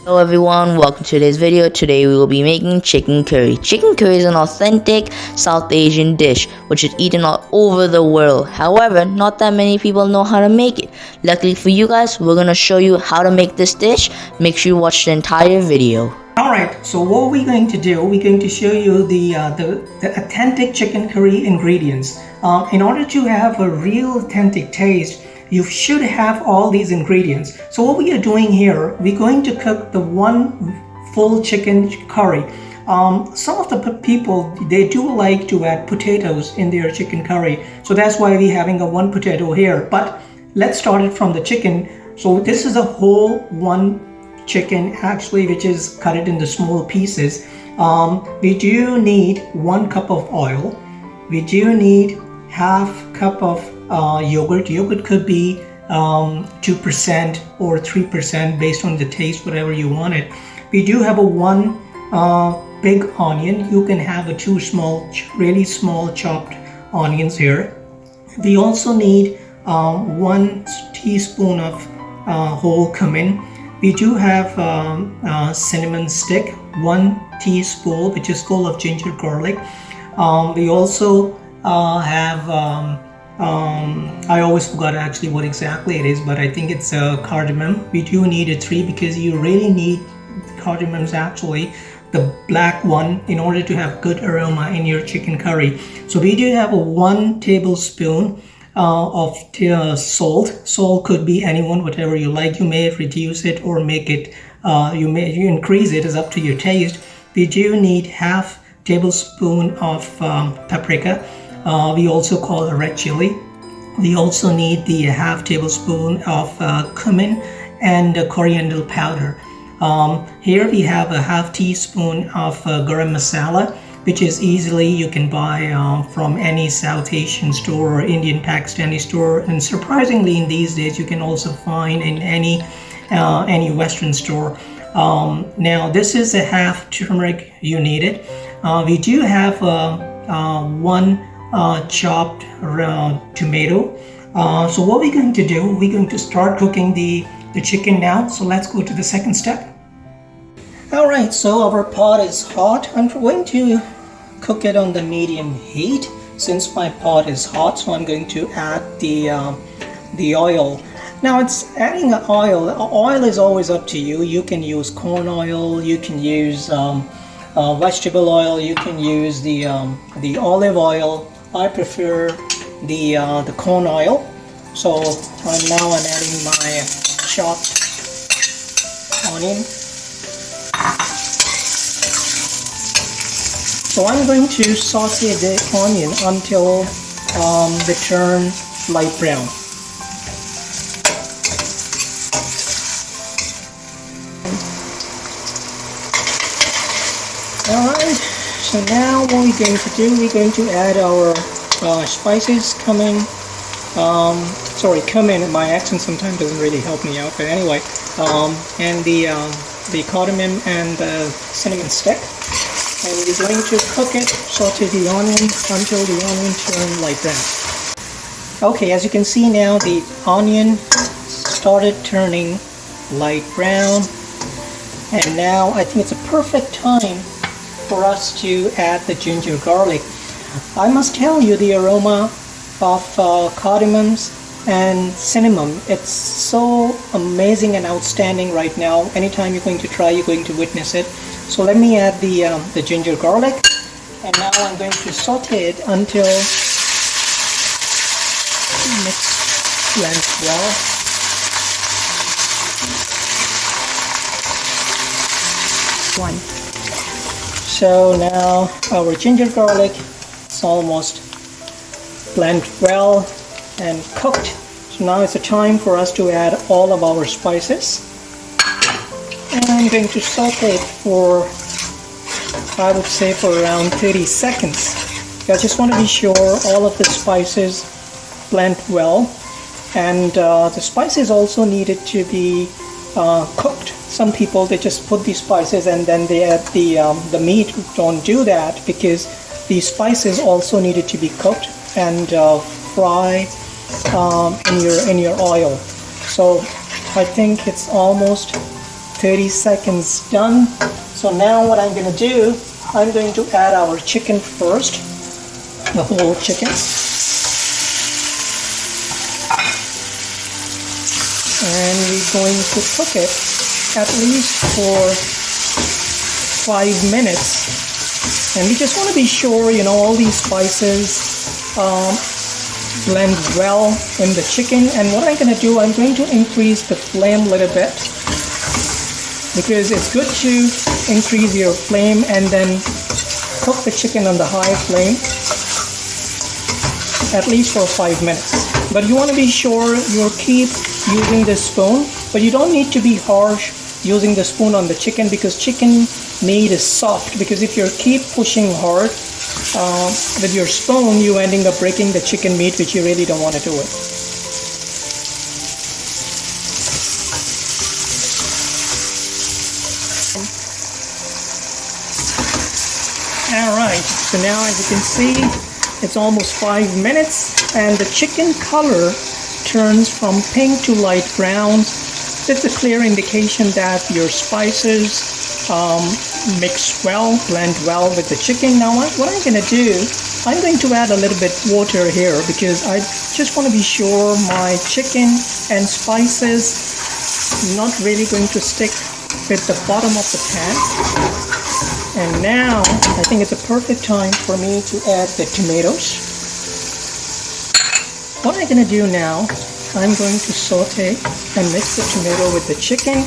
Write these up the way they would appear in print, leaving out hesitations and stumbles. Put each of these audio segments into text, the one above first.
Hello everyone, welcome to today's video. Today we will be making chicken curry. Chicken curry is an authentic South Asian dish which is eaten all over the world. However, not that many people know how to make it. Luckily for you guys, we're going to show you how to make this dish. Make sure you watch the entire video. Alright, so what we're going to do, we're going to show you the authentic chicken curry ingredients. In order to have a real authentic taste, you should have all these ingredients. So what we are doing here, we're going to cook the one full chicken curry. Some of the people, they do like to add potatoes in their chicken curry. So that's why we're having a one potato here. But let's start it from the chicken. So this is a whole one chicken actually, which is cut it into small pieces. We do need 1 cup of oil. We do need half cup of yogurt. Yogurt could be 2% or 3% based on the taste, whatever you want it. We do have a 1 big onion. You can have a 2 small, really small chopped onions here. We also need 1 teaspoon of whole cumin. We do have cinnamon stick, 1 teaspoon, which is full of ginger garlic. We also have I always forgot actually what exactly it is, but I think it's cardamom. We do need a 3 because you really need cardamoms, actually the black one, in order to have good aroma in your chicken curry. So we do have a 1 tablespoon of salt. Salt could be anyone, whatever you like. You may reduce it or make it, you increase it, is up to your taste. We do need half tablespoon of paprika. We also call it red chili. We also need the half tablespoon of cumin and coriander powder. Here we have a half teaspoon of garam masala, which is easily you can buy from any South Asian store or Indian Pakistani store, and surprisingly in these days you can also find in any Western store. Now this is a half turmeric you need it. We do have 1 chopped tomato. So what we're going to do, we're going to start cooking the chicken now. So let's go to the second step. Alright, so our pot is hot. I'm going to cook it on the medium heat. Since my pot is hot, so I'm going to add the oil. Now it's adding the oil. Oil is always up to you. You can use corn oil, you can use vegetable oil, you can use the olive oil. I prefer the corn oil. So now I'm adding my chopped onion. So I'm going to saute the onion until they turn light brown. Alright, so now what we're going to do, we're going to add our spices. Cumin, my accent sometimes doesn't really help me out, but anyway, and the cardamom and the cinnamon stick. And we're going to cook it, saute the onion until the onion turns light brown. Okay, as you can see now, the onion started turning light brown, and now I think it's a perfect time for us to add the ginger garlic. I must tell you, the aroma of cardamoms and cinnamon, it's so amazing and outstanding right now. Anytime you're going to try, you're going to witness it. So let me add the ginger garlic, and now I'm going to saute it until mix blends well. So now our ginger garlic is almost blended well and cooked. So now it's a time for us to add all of our spices. And I'm going to saute it for, I would say, for around 30 seconds. I just want to be sure all of the spices blend well, and the spices also needed to be cooked. Some people, they just put the spices and then they add the meat. Don't do that, because the spices also needed to be cooked and fry in your oil. So I think it's almost 30 seconds done. So now what I'm going to do, I'm going to add our chicken first, the whole chicken. And we're going to cook it at least for 5 minutes. And we just want to be sure, all these spices blend well in the chicken. And what I'm going to do, I'm going to increase the flame a little bit, because it's good to increase your flame and then cook the chicken on the high flame at least for 5 minutes. But you want to be sure you keep using the spoon, but you don't need to be harsh using the spoon on the chicken, because chicken meat is soft. Because if you keep pushing hard with your spoon, you ending up breaking the chicken meat, which you really don't want to do it. Alright, so now as you can see, it's almost 5 minutes and the chicken color turns from pink to light brown. That's a clear indication that your spices mix well, blend well with the chicken. Now what I'm going to do, I'm going to add a little bit water here, because I just want to be sure my chicken and spices not really going to stick with the bottom of the pan. And now I think it's a perfect time for me to add the tomatoes. What I'm going to do now, I'm going to saute and mix the tomato with the chicken,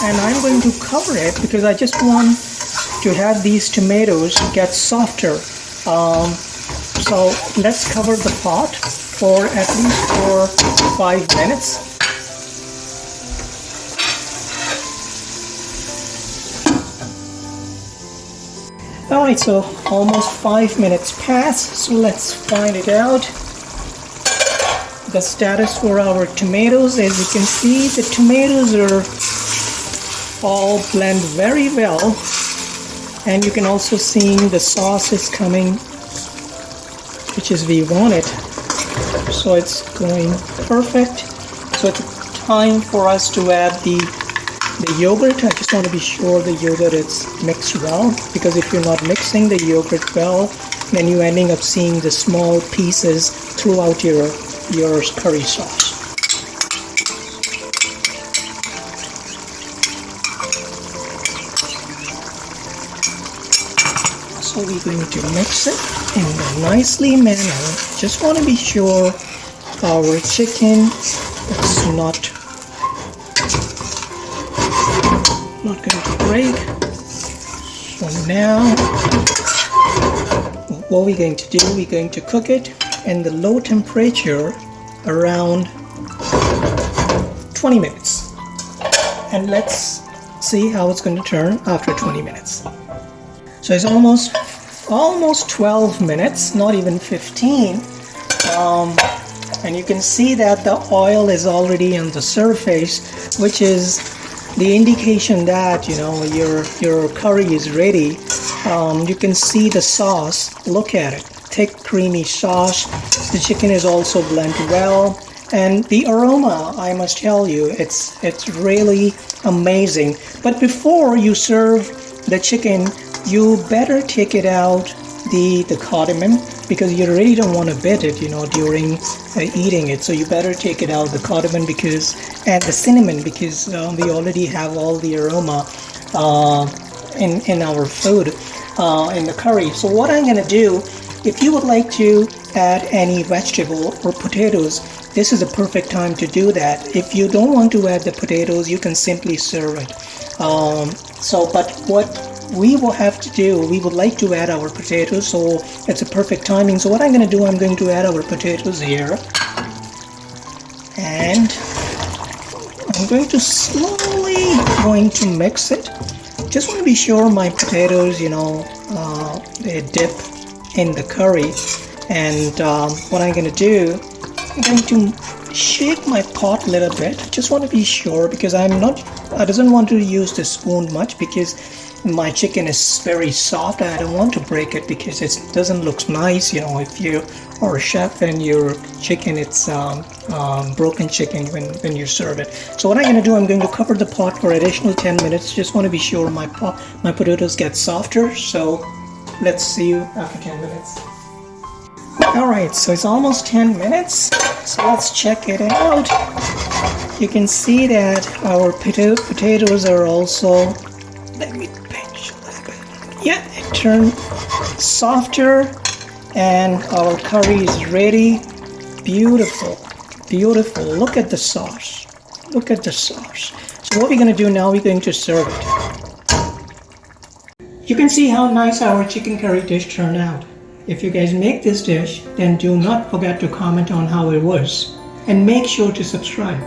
and I'm going to cover it because I just want to have these tomatoes get softer. So let's cover the pot for at least 5 minutes. Alright, so almost 5 minutes passed, so let's find it out. The status for our tomatoes, as you can see, the tomatoes are all blend very well, and you can also see the sauce is coming, which is we want it. So it's going perfect. So it's time for us to add the yogurt. I just want to be sure the yogurt is mixed well, because if you're not mixing the yogurt well, then you're ending up seeing the small pieces throughout your curry sauce. So we're going to mix it in a nicely manner. Just want to be sure our chicken is not going to break. So now what we're going to do, we're going to cook it in the low temperature around 20 minutes. And let's see how it's going to turn after 20 minutes. So it's almost 12 minutes, not even 15. And you can see that the oil is already on the surface, which is the indication that your curry is ready. You can see the sauce. Look at it, thick creamy sauce. The chicken is also blended well, and the aroma, I must tell you, it's really amazing. But before you serve the chicken, you better take it out the cardamom, because you really don't want to bit it during eating it. So you better take it out, the cardamom, and the cinnamon, because we already have all the aroma in our food, in the curry. So what I'm going to do, if you would like to add any vegetable or potatoes, this is a perfect time to do that. If you don't want to add the potatoes, you can simply serve it. But what we will have to do, we would like to add our potatoes, so it's a perfect timing. So what I'm going to do, I'm going to add our potatoes here, and I'm going to slowly mix it. Just want to be sure my potatoes, they dip in the curry. And what I'm going to do, I'm going to shake my pot a little bit. Just want to be sure, because I'm not I doesn't want to use the spoon much because my chicken is very soft. I don't want to break it because it doesn't look nice. You know, if you are a chef and your chicken, it's broken chicken when you serve it. So what I'm going to do, I'm going to cover the pot for additional 10 minutes. Just want to be sure my potatoes get softer. So let's see you after 10 minutes. Alright, so it's almost 10 minutes. So let's check it out. You can see that our potatoes are also, let me pinch a little bit. Yeah, it turned softer and our curry is ready. Beautiful, beautiful. Look at the sauce. Look at the sauce. So what we're going to do now, we're going to serve it. You can see how nice our chicken curry dish turned out. If you guys make this dish, then do not forget to comment on how it was. And make sure to subscribe.